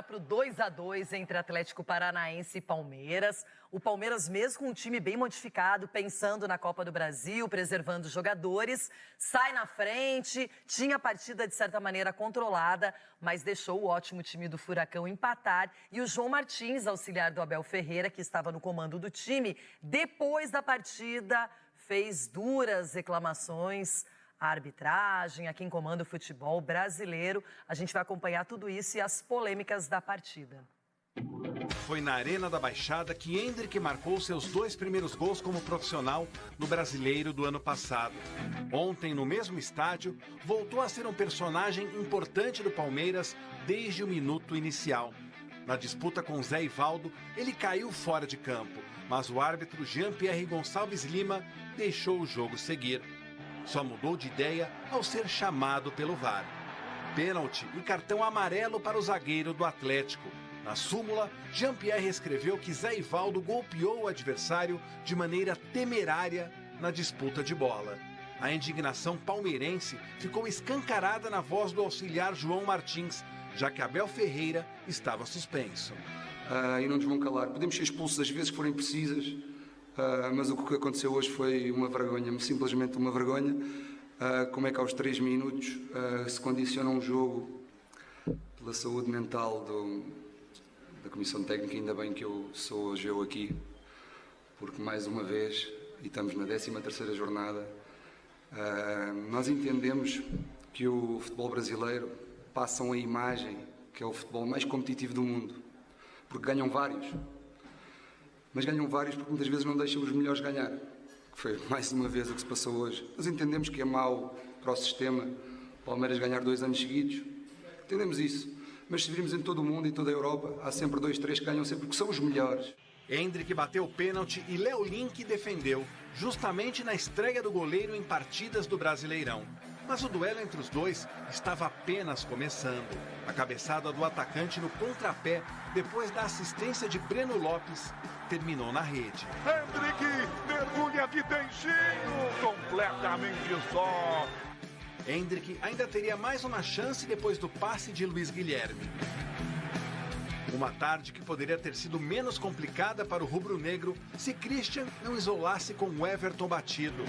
agora para o 2-2 entre Atlético Paranaense e Palmeiras. O Palmeiras, mesmo com um time bem modificado, pensando na Copa do Brasil, preservando os jogadores, sai na frente, tinha a partida de certa maneira controlada, mas deixou o ótimo time do Furacão empatar. E o João Martins, auxiliar do Abel Ferreira, que estava no comando do time, depois da partida fez duras reclamações à arbitragem, a quem comanda o futebol brasileiro. A gente vai acompanhar tudo isso e as polêmicas da partida. Foi na Arena da Baixada que Endrick marcou seus 2 primeiros gols como profissional no Brasileiro do ano passado. Ontem, no mesmo estádio, voltou a ser um personagem importante do Palmeiras desde o minuto inicial. Na disputa com Zé Ivaldo, ele caiu fora de campo, mas o árbitro Jean-Pierre Gonçalves Lima deixou o jogo seguir. Só mudou de ideia ao ser chamado pelo VAR. Pênalti e cartão amarelo para o zagueiro do Atlético. Na súmula, Jean-Pierre escreveu que Zé Ivaldo golpeou o adversário de maneira temerária na disputa de bola. A indignação palmeirense ficou escancarada na voz do auxiliar João Martins, já que Abel Ferreira estava suspenso. E não nos vão calar. Podemos ser expulsos as vezes que forem precisas, mas o que aconteceu hoje foi uma vergonha, simplesmente uma vergonha. Como é que aos 3 minutos se condiciona um jogo pela saúde mental da Comissão Técnica? Ainda bem que eu sou hoje aqui, porque mais uma vez, e estamos na 13ª jornada, nós entendemos que o futebol brasileiro passa a imagem que é o futebol mais competitivo do mundo, porque ganham vários, mas ganham vários porque muitas vezes não deixam os melhores ganhar, que foi mais uma vez o que se passou hoje. Nós entendemos que é mau para o sistema o Palmeiras ganhar 2 anos seguidos, entendemos isso, mas se virmos em todo o mundo, em toda a Europa, há sempre 2, 3 que ganham sempre, porque são os melhores. Endrick bateu o pênalti e Léo Link defendeu, justamente na estreia do goleiro em partidas do Brasileirão. Mas o duelo entre os dois estava apenas começando. A cabeçada do atacante no contrapé, depois da assistência de Breno Lopes, terminou na rede. Endrick mergulha de dentinho, completamente só. Endrick ainda teria mais uma chance depois do passe de Luiz Guilherme. Uma tarde que poderia ter sido menos complicada para o rubro-negro se Christian não isolasse com o Everton batido.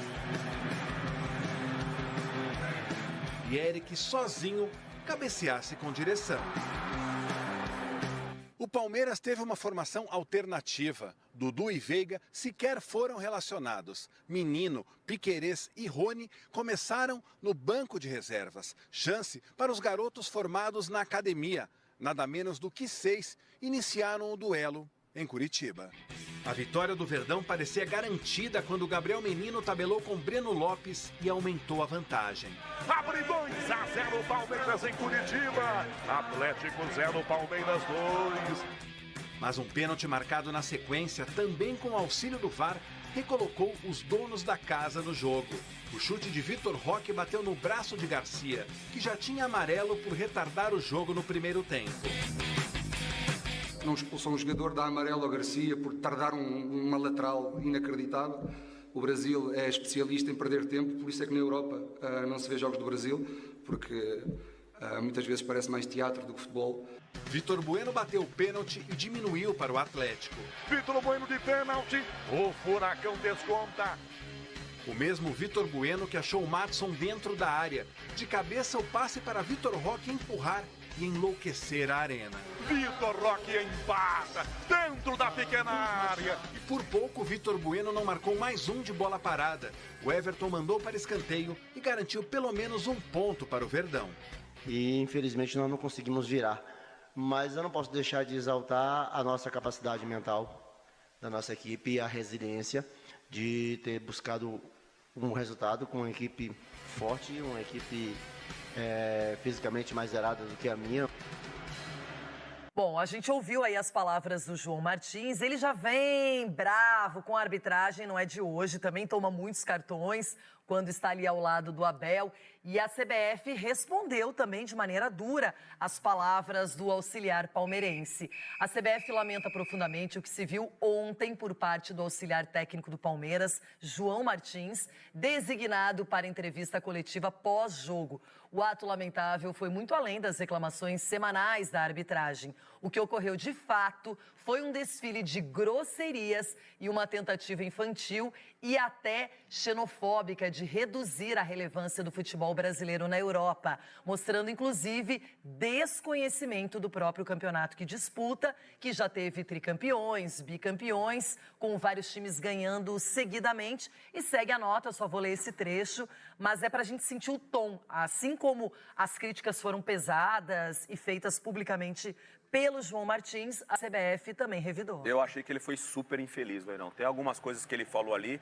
E Eric sozinho cabeceasse com direção. O Palmeiras teve uma formação alternativa. Dudu e Veiga sequer foram relacionados. Menino, Piquerez e Rony começaram no banco de reservas. Chance para os garotos formados na academia. Nada menos do que 6 iniciaram o duelo em Curitiba. A vitória do Verdão parecia garantida quando Gabriel Menino tabelou com Breno Lopes e aumentou a vantagem. Abre 2-0 Palmeiras em Curitiba. Atlético 0, Palmeiras 2. Mas um pênalti marcado na sequência, também com auxílio do VAR, recolocou os donos da casa no jogo. O chute de Vitor Roque bateu no braço de Garcia, que já tinha amarelo por retardar o jogo no primeiro tempo. Não expulsam um jogador, dá amarelo ao Garcia por tardar uma lateral inacreditável. O Brasil é especialista em perder tempo, por isso é que na Europa não se vê jogos do Brasil, porque muitas vezes parece mais teatro do que futebol. Vitor Bueno bateu o pênalti e diminuiu para o Atlético. Vitor Bueno de pênalti, o Furacão desconta. O mesmo Vitor Bueno que achou o Madson dentro da área. De cabeça o passe para Vitor Roque empurrar e enlouquecer a arena. Vitor Roque empata dentro da pequena área. E por pouco Vitor Bueno não marcou mais um de bola parada. O Everton mandou para escanteio e garantiu pelo menos um ponto para o Verdão. E infelizmente nós não conseguimos virar. Mas eu não posso deixar de exaltar a nossa capacidade mental da nossa equipe e a resiliência de ter buscado um resultado com uma equipe forte, uma equipe fisicamente mais zerada do que a minha. Bom, a gente ouviu aí as palavras do João Martins. Ele já vem bravo com a arbitragem, não é de hoje, também toma muitos cartões. quando está ali ao lado do Abel. E a CBF respondeu também de maneira dura às palavras do auxiliar palmeirense. A CBF lamenta profundamente o que se viu ontem por parte do auxiliar técnico do Palmeiras, João Martins, designado para entrevista coletiva pós-jogo. O ato lamentável foi muito além das reclamações semanais da arbitragem. O que ocorreu de fato foi um desfile de grosserias e uma tentativa infantil e até xenofóbica de reduzir a relevância do futebol brasileiro na Europa, mostrando inclusive desconhecimento do próprio campeonato que disputa, que já teve tricampeões, bicampeões, com vários times ganhando seguidamente. E segue a nota, eu só vou ler esse trecho, mas é para a gente sentir o tom, assim como as críticas foram pesadas e feitas publicamente pelo João Martins, a CBF também revidou. Eu achei que ele foi super infeliz, Leirão. Tem algumas coisas que ele falou ali,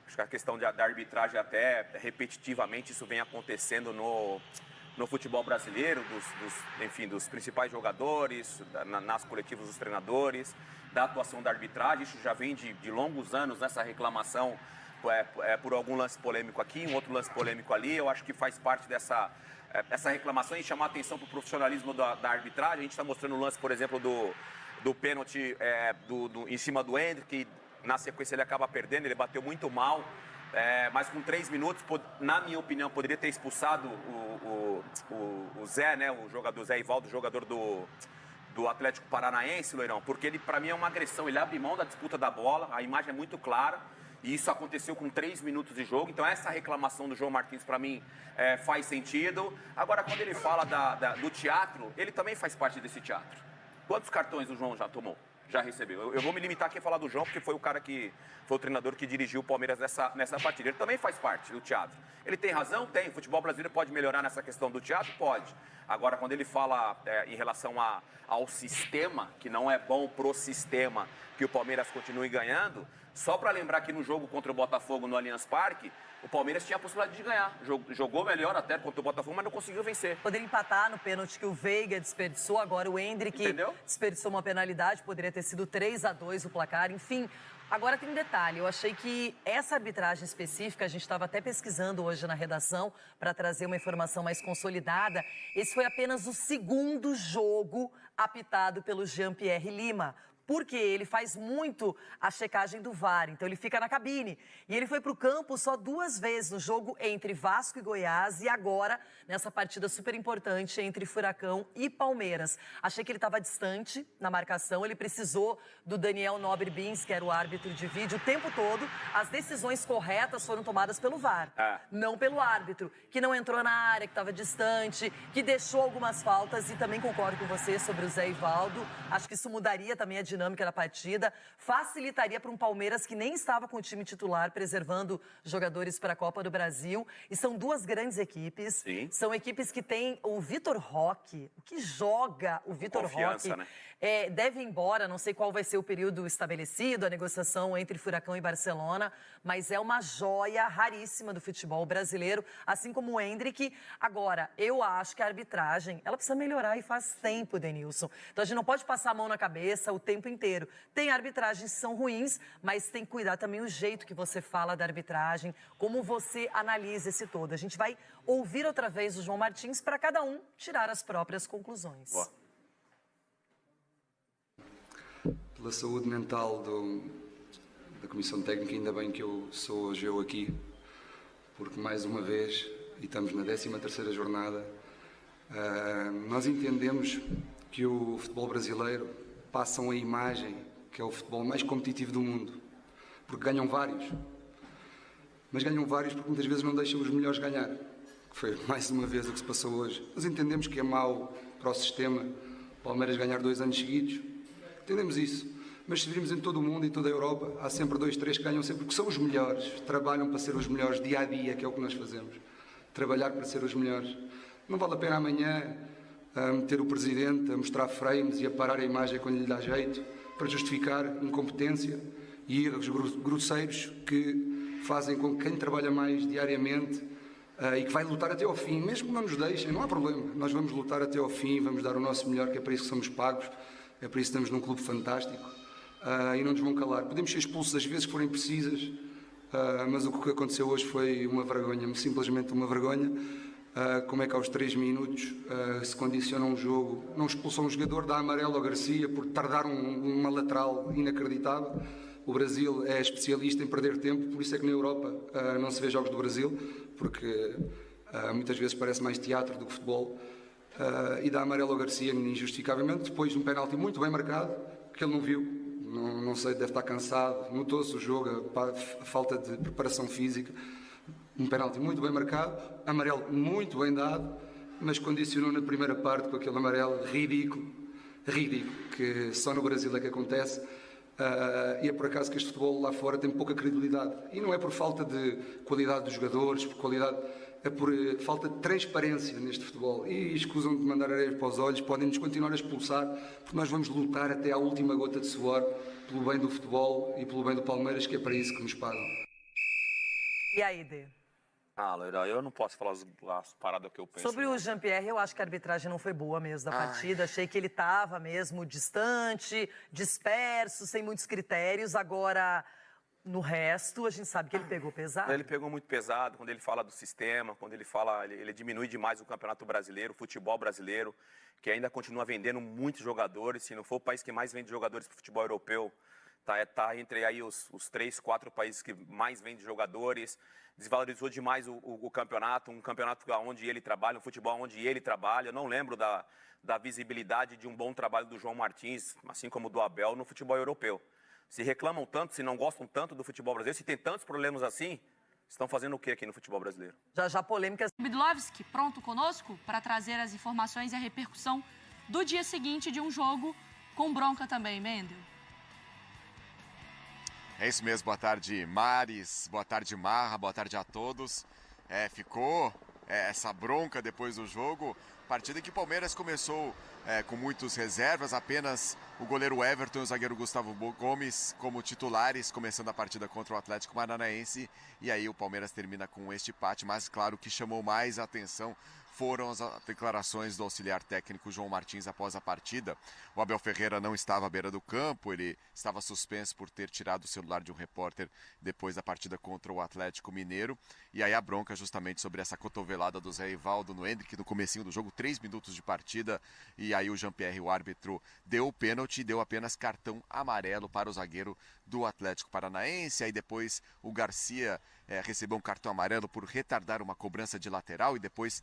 acho que a questão da arbitragem até repetitivamente isso vem acontecendo no futebol brasileiro, dos principais jogadores, nas coletivas dos treinadores, da atuação da arbitragem. Isso já vem de longos anos nessa reclamação por algum lance polêmico aqui, um outro lance polêmico ali. Eu acho que faz parte dessa reclamação e chamar a atenção para o profissionalismo da arbitragem. A gente está mostrando o lance, por exemplo, do pênalti em cima do Endrick, que na sequência ele acaba perdendo, ele bateu muito mal, mas com 3 minutos, na minha opinião, poderia ter expulsado o Zé, né, o jogador Zé Ivaldo, jogador do Atlético Paranaense, Loirão, porque ele, para mim, é uma agressão, ele abre mão da disputa da bola, a imagem é muito clara. E isso aconteceu com 3 minutos de jogo. Então essa reclamação do João Martins, para mim, faz sentido. Agora, quando ele fala do teatro, ele também faz parte desse teatro. Quantos cartões o João já tomou? Já recebeu? Eu vou me limitar aqui a falar do João, porque foi o cara que foi o treinador que dirigiu o Palmeiras nessa partida. Ele também faz parte do teatro. Ele tem razão? Tem. O futebol brasileiro pode melhorar nessa questão do teatro? Pode. Agora, quando ele fala em relação ao sistema, que não é bom pro sistema que o Palmeiras continue ganhando, só para lembrar que no jogo contra o Botafogo no Allianz Parque, o Palmeiras tinha a possibilidade de ganhar. Jogou melhor até contra o Botafogo, mas não conseguiu vencer. Poderia empatar no pênalti que o Veiga desperdiçou, agora o Endrick desperdiçou uma penalidade, poderia ter sido 3-2 o placar, enfim. Agora tem um detalhe, eu achei que essa arbitragem específica, a gente estava até pesquisando hoje na redação para trazer uma informação mais consolidada, esse foi apenas o 2º jogo apitado pelo Jean-Pierre Lima, porque ele faz muito a checagem do VAR, então ele fica na cabine. E ele foi para o campo só 2 vezes no jogo entre Vasco e Goiás e agora nessa partida super importante entre Furacão e Palmeiras. Achei que ele estava distante na marcação, ele precisou do Daniel Nobre Bins, que era o árbitro de vídeo, o tempo todo. As decisões corretas foram tomadas pelo VAR, não pelo árbitro, que não entrou na área, que estava distante, que deixou algumas faltas. E também concordo com você sobre o Zé Ivaldo. Acho que isso mudaria também a dinâmica da partida, facilitaria para um Palmeiras que nem estava com o time titular, preservando jogadores para a Copa do Brasil. E são 2 grandes equipes. Sim. São equipes que têm o Vitor Roque, o que joga o Vitor Roque. Né? Deve ir embora, não sei qual vai ser o período estabelecido, a negociação entre Furacão e Barcelona, mas é uma joia raríssima do futebol brasileiro, assim como o Endrick. Agora, eu acho que a arbitragem, ela precisa melhorar e faz tempo, Denilson. Então a gente não pode passar a mão na cabeça o tempo inteiro. Tem arbitragens que são ruins, mas tem que cuidar também o jeito que você fala da arbitragem, como você analisa esse todo. A gente vai ouvir outra vez o João Martins para cada um tirar as próprias conclusões. Boa. Pela saúde mental da Comissão Técnica, ainda bem que eu sou hoje aqui, porque mais uma vez, e estamos na 13ª jornada, nós entendemos que o futebol brasileiro passa a imagem que é o futebol mais competitivo do mundo, porque ganham vários, mas ganham vários porque muitas vezes não deixam os melhores ganhar, que foi mais uma vez o que se passou hoje. Nós entendemos que é mau para o sistema o Palmeiras ganhar 2 anos seguidos. Entendemos isso, mas se virmos em todo o mundo, em toda a Europa, há sempre 2, 3 que ganham sempre, porque são os melhores, trabalham para ser os melhores dia a dia, que é o que nós fazemos, trabalhar para ser os melhores. Não vale a pena amanhã meter o presidente a mostrar frames e a parar a imagem quando lhe dá jeito, para justificar incompetência e erros grosseiros que fazem com que quem trabalha mais diariamente e que vai lutar até ao fim, mesmo que não nos deixem, não há problema, nós vamos lutar até ao fim, vamos dar o nosso melhor, que é para isso que somos pagos. É por isso que estamos num clube fantástico e não nos vão calar. Podemos ser expulsos às vezes que forem precisas, mas o que aconteceu hoje foi uma vergonha, simplesmente uma vergonha. Como é que aos 3 minutos se condiciona um jogo, não expulsam um jogador, dá amarelo ao Garcia por tardar uma lateral inacreditável. O Brasil é especialista em perder tempo, por isso é que na Europa não se vê jogos do Brasil, porque muitas vezes parece mais teatro do que futebol. E dá amarelo ao Garcia injustificavelmente, depois de um penalti muito bem marcado, que ele não viu, não sei, deve estar cansado, notou-se o jogo, a falta de preparação física. Um penalti muito bem marcado, amarelo muito bem dado, mas condicionou na primeira parte com aquele amarelo ridículo, que só no Brasil é que acontece. E é por acaso que este futebol lá fora tem pouca credibilidade. E não é por falta de qualidade dos jogadores, é por falta de transparência neste futebol. E escusam de mandar areia para os olhos, podem-nos continuar a expulsar, porque nós vamos lutar até à última gota de suor pelo bem do futebol e pelo bem do Palmeiras, que é para isso que nos pagam. E aí, Dê? Loira, eu não posso falar as paradas que eu penso. Sobre o Jean-Pierre, eu acho que a arbitragem não foi boa mesmo da partida. Achei que ele estava mesmo distante, disperso, sem muitos critérios. Agora, no resto, a gente sabe que ele pegou pesado. Ele pegou muito pesado quando ele fala do sistema, quando ele fala, ele diminui demais o Campeonato Brasileiro, o futebol brasileiro, que ainda continua vendendo muitos jogadores. Se não for o país que mais vende jogadores para o futebol europeu, tá entre aí os 3, 4 países que mais vendem jogadores. Desvalorizou demais o campeonato, um campeonato onde ele trabalha, um futebol onde ele trabalha. Eu não lembro da visibilidade de um bom trabalho do João Martins, assim como do Abel, no futebol europeu. Se reclamam tanto, se não gostam tanto do futebol brasileiro, se tem tantos problemas assim, estão fazendo o que aqui no futebol brasileiro? Já polêmicas. Midlovski, pronto conosco para trazer as informações e a repercussão do dia seguinte de um jogo com bronca também, Mendel. É isso mesmo, boa tarde Maris, boa tarde Marra, boa tarde a todos. Ficou essa bronca depois do jogo, partida que o Palmeiras começou com muitas reservas, apenas o goleiro Everton e o zagueiro Gustavo Gomes como titulares, começando a partida contra o Atlético Paranaense, e aí o Palmeiras termina com este empate, mas claro que chamou mais a atenção foram as declarações do auxiliar técnico João Martins após a partida. O Abel Ferreira não estava à beira do campo, ele estava suspenso por ter tirado o celular de um repórter depois da partida contra o Atlético Mineiro. E aí a bronca justamente sobre essa cotovelada do Zé Rivaldo no Endrick no comecinho do jogo, 3 minutos de partida, e aí o Jean-Pierre, o árbitro, deu o pênalti e deu apenas cartão amarelo para o zagueiro do Atlético Paranaense. Aí depois o Garcia recebeu um cartão amarelo por retardar uma cobrança de lateral e depois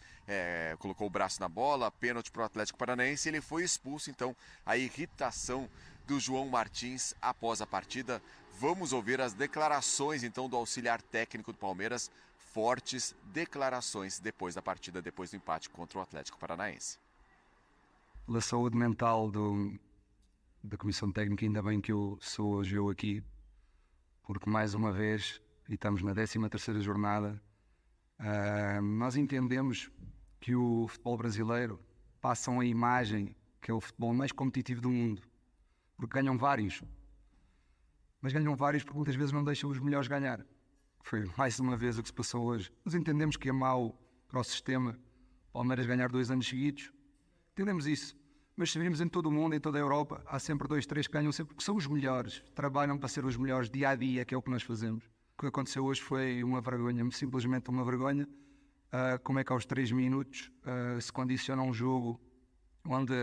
colocou o braço na bola, pênalti para o Atlético Paranaense, e ele foi expulso. Então a irritação do João Martins após a partida. Vamos ouvir as declarações então do auxiliar técnico do Palmeiras, fortes declarações depois da partida, depois do empate contra o Atlético Paranaense. Pela saúde mental da Comissão Técnica, ainda bem que eu sou hoje eu aqui, porque mais uma vez, e estamos na 13ª jornada, nós entendemos que o futebol brasileiro passa a imagem que é o futebol mais competitivo do mundo, porque ganham vários, mas ganham vários porque muitas vezes não deixam os melhores ganhar. Foi mais uma vez o que se passou hoje. Nós entendemos que é mau para o sistema o Palmeiras ganhar 2 anos seguidos, entendemos isso, mas sabemos em todo o mundo, em toda a Europa, há sempre 2, 3 que ganham sempre, porque são os melhores, trabalham para ser os melhores dia a dia, que é o que nós fazemos. O que aconteceu hoje foi uma vergonha, simplesmente uma vergonha. Como é que aos 3 minutos se condiciona um jogo onde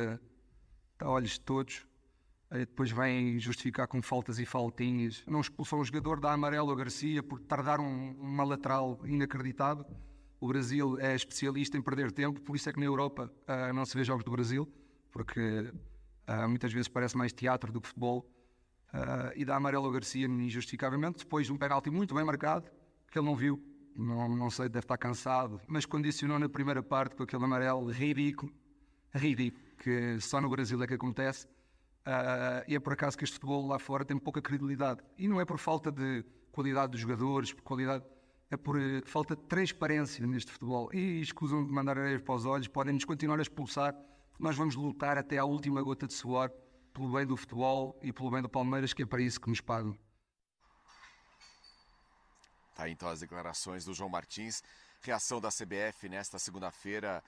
está a olhos de todos, depois vem justificar com faltas e faltinhas. Não expulsou um jogador, dá amarelo ao Garcia por tardar uma lateral inacreditável. O Brasil é especialista em perder tempo, por isso é que na Europa não se vê jogos do Brasil, porque muitas vezes parece mais teatro do que futebol. E dá amarelo ao Garcia injustificavelmente, depois de um penalti muito bem marcado, que ele não viu, não sei, deve estar cansado, mas condicionou na primeira parte com aquele amarelo ridículo, que só no Brasil é que acontece. E é por acaso que este futebol lá fora tem pouca credibilidade. E não é por falta de qualidade dos jogadores, é por falta de transparência neste futebol. E escusam de mandar areias para os olhos, podem-nos continuar a expulsar, porque nós vamos lutar até à última gota de suor pelo bem do futebol e pelo bem do Palmeiras, que é para isso que nos pagam. Tá aí então as declarações do João Martins. Reação da CBF nesta segunda-feira,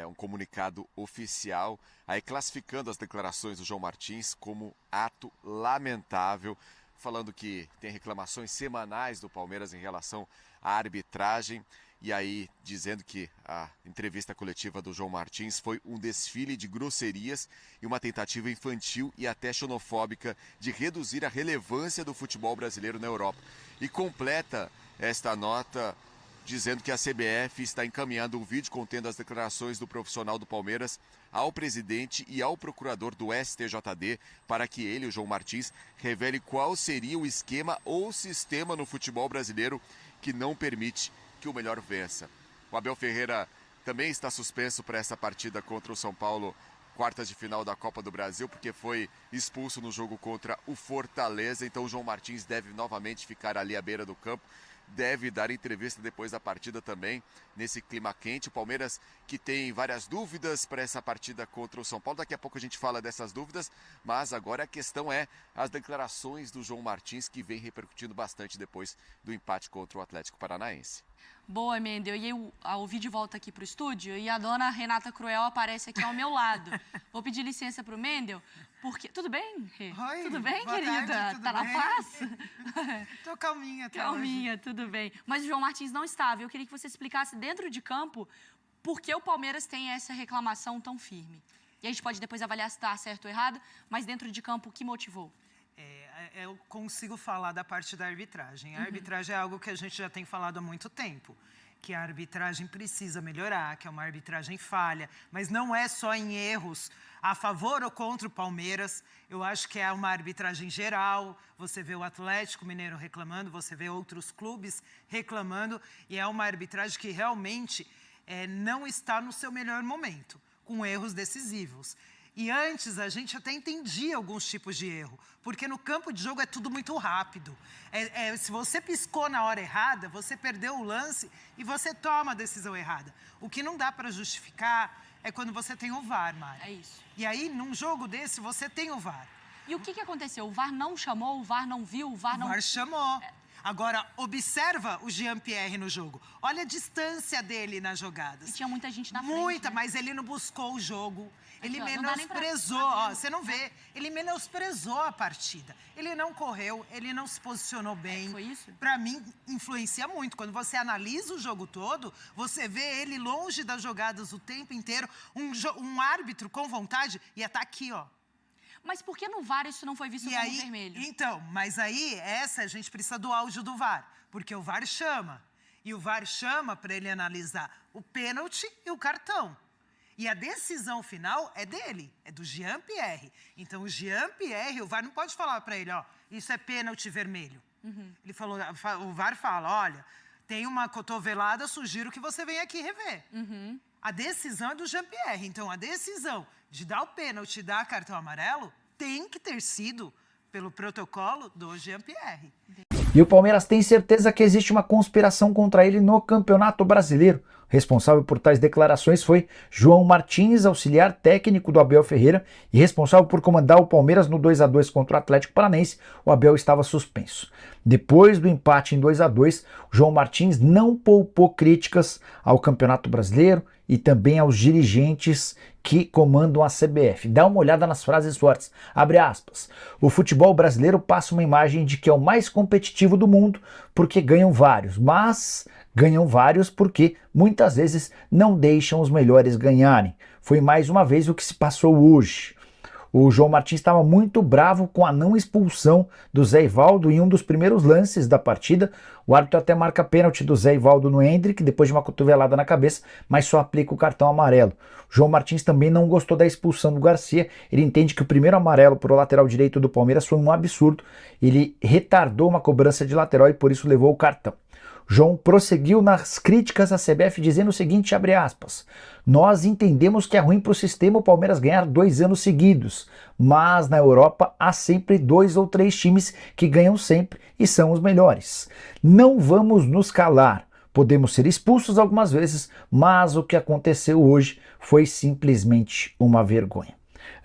um comunicado oficial, aí classificando as declarações do João Martins como ato lamentável. falando que tem reclamações semanais do Palmeiras em relação à arbitragem. E aí, dizendo que a entrevista coletiva do João Martins foi um desfile de grosserias e uma tentativa infantil e até xenofóbica de reduzir a relevância do futebol brasileiro na Europa. E completa esta nota dizendo que a CBF está encaminhando um vídeo contendo as declarações do profissional do Palmeiras ao presidente e ao procurador do STJD para que ele, o João Martins, revele qual seria o esquema ou sistema no futebol brasileiro que não permite que o melhor vença. O Abel Ferreira também está suspenso para essa partida contra o São Paulo, quartas de final da Copa do Brasil, porque foi expulso no jogo contra o Fortaleza. Então o João Martins deve novamente ficar ali à beira do campo, deve dar entrevista depois da partida também, nesse clima quente. O Palmeiras que tem várias dúvidas para essa partida contra o São Paulo. Daqui a pouco a gente fala dessas dúvidas, mas agora a questão é as declarações do João Martins, que vem repercutindo bastante depois do empate contra o Atlético Paranaense. Boa, Mendel. E o vídeo volta aqui para o estúdio e a dona Renata Cruel aparece aqui ao meu lado. Vou pedir licença para o Mendel, porque... Tudo bem, Rê? Oi, tudo bem, boa querida? tarde, tudo tá bem? na paz? Tô calminha até Calminha, hoje. tudo bem. Mas o João Martins não estava. Eu queria que você explicasse dentro de campo por que o Palmeiras tem essa reclamação tão firme. E a gente pode depois avaliar se está certo ou errado, mas dentro de campo, o que motivou? Eu consigo falar da parte da arbitragem. A arbitragem é algo que a gente já tem falado há muito tempo, que a arbitragem precisa melhorar, que é uma arbitragem falha, mas não é só em erros a favor ou contra o Palmeiras. Eu acho que é uma arbitragem geral. Você vê o Atlético Mineiro reclamando, você vê outros clubes reclamando, e é uma arbitragem que realmente não está no seu melhor momento, com erros decisivos. E antes a gente até entendia alguns tipos de erro, porque no campo de jogo é tudo muito rápido. Se você piscou na hora errada, você perdeu o lance e você toma a decisão errada. O que não dá para justificar é quando você tem o VAR, Mari. É isso. E aí, num jogo desse, você tem o VAR. E o que aconteceu? O VAR não chamou, o VAR não viu, o VAR não... O VAR chamou. Agora, observa o Jean-Pierre no jogo. Olha a distância dele nas jogadas. E tinha muita gente na frente. Muita, né? mas ele não buscou o jogo. Ele Aqui, ó, não dá nem pra- menosprezou, ó, você não vê. Ele menosprezou a partida. Ele não correu, ele não se posicionou bem. Foi isso? Pra mim, influencia muito. Quando você analisa o jogo todo, você vê ele longe das jogadas o tempo inteiro. Um árbitro com vontade ia estar aqui, ó. Mas por que no VAR isso não foi visto como vermelho? Então, mas aí, a gente precisa do áudio do VAR, porque o VAR chama. E o VAR chama para ele analisar o pênalti e o cartão. E a decisão final é dele, é do Jean-Pierre. Então, o Jean-Pierre, o VAR não pode falar para ele, ó, isso é pênalti vermelho. Ele falou, o VAR fala, olha, tem uma cotovelada, sugiro que você venha aqui rever. A decisão é do Jean-Pierre. Então, a decisão de dar o pênalti e dar cartão amarelo tem que ter sido pelo protocolo do Jean-Pierre. E o Palmeiras tem certeza que existe uma conspiração contra ele no Campeonato Brasileiro. O responsável por tais declarações foi João Martins, auxiliar técnico do Abel Ferreira e responsável por comandar o Palmeiras no 2-2 contra o Atlético Paranaense. O Abel estava suspenso. Depois do empate em 2-2, o João Martins não poupou críticas ao Campeonato Brasileiro e também aos dirigentes que comandam a CBF. Dá uma olhada nas frases fortes. Abre aspas. O futebol brasileiro passa uma imagem de que é o mais competitivo do mundo porque ganham vários, mas ganham vários porque muitas vezes não deixam os melhores ganharem. Foi mais uma vez o que se passou hoje. O João Martins estava muito bravo com a não expulsão do Zé Ivaldo em um dos primeiros lances da partida. O árbitro até marca pênalti do Zé Ivaldo no Hendrick, depois de uma cotovelada na cabeça, mas só aplica o cartão amarelo. O João Martins também não gostou da expulsão do Garcia. Ele entende que o primeiro amarelo para o lateral direito do Palmeiras foi um absurdo. Ele retardou uma cobrança de lateral e por isso levou o cartão. João prosseguiu nas críticas à CBF dizendo o seguinte, abre aspas, nós entendemos que é ruim para o sistema o Palmeiras ganhar 2 anos seguidos, mas na Europa há sempre 2 ou 3 times que ganham sempre e são os melhores. Não vamos nos calar, podemos ser expulsos algumas vezes, mas o que aconteceu hoje foi simplesmente uma vergonha.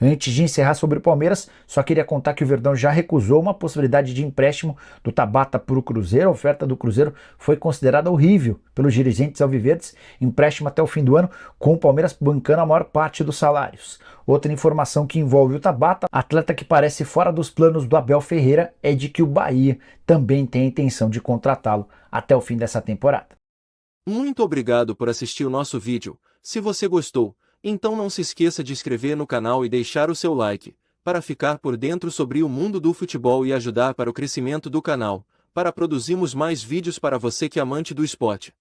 Antes de encerrar sobre o Palmeiras, só queria contar que o Verdão já recusou uma possibilidade de empréstimo do Tabata para o Cruzeiro. A oferta do Cruzeiro foi considerada horrível pelos dirigentes alviverdes, empréstimo até o fim do ano, com o Palmeiras bancando a maior parte dos salários. Outra informação que envolve o Tabata, atleta que parece fora dos planos do Abel Ferreira, é de que o Bahia também tem a intenção de contratá-lo até o fim dessa temporada. Muito obrigado por assistir o nosso vídeo. Se você gostou, então não se esqueça de inscrever no canal e deixar o seu like, para ficar por dentro sobre o mundo do futebol e ajudar para o crescimento do canal, para produzirmos mais vídeos para você que é amante do esporte.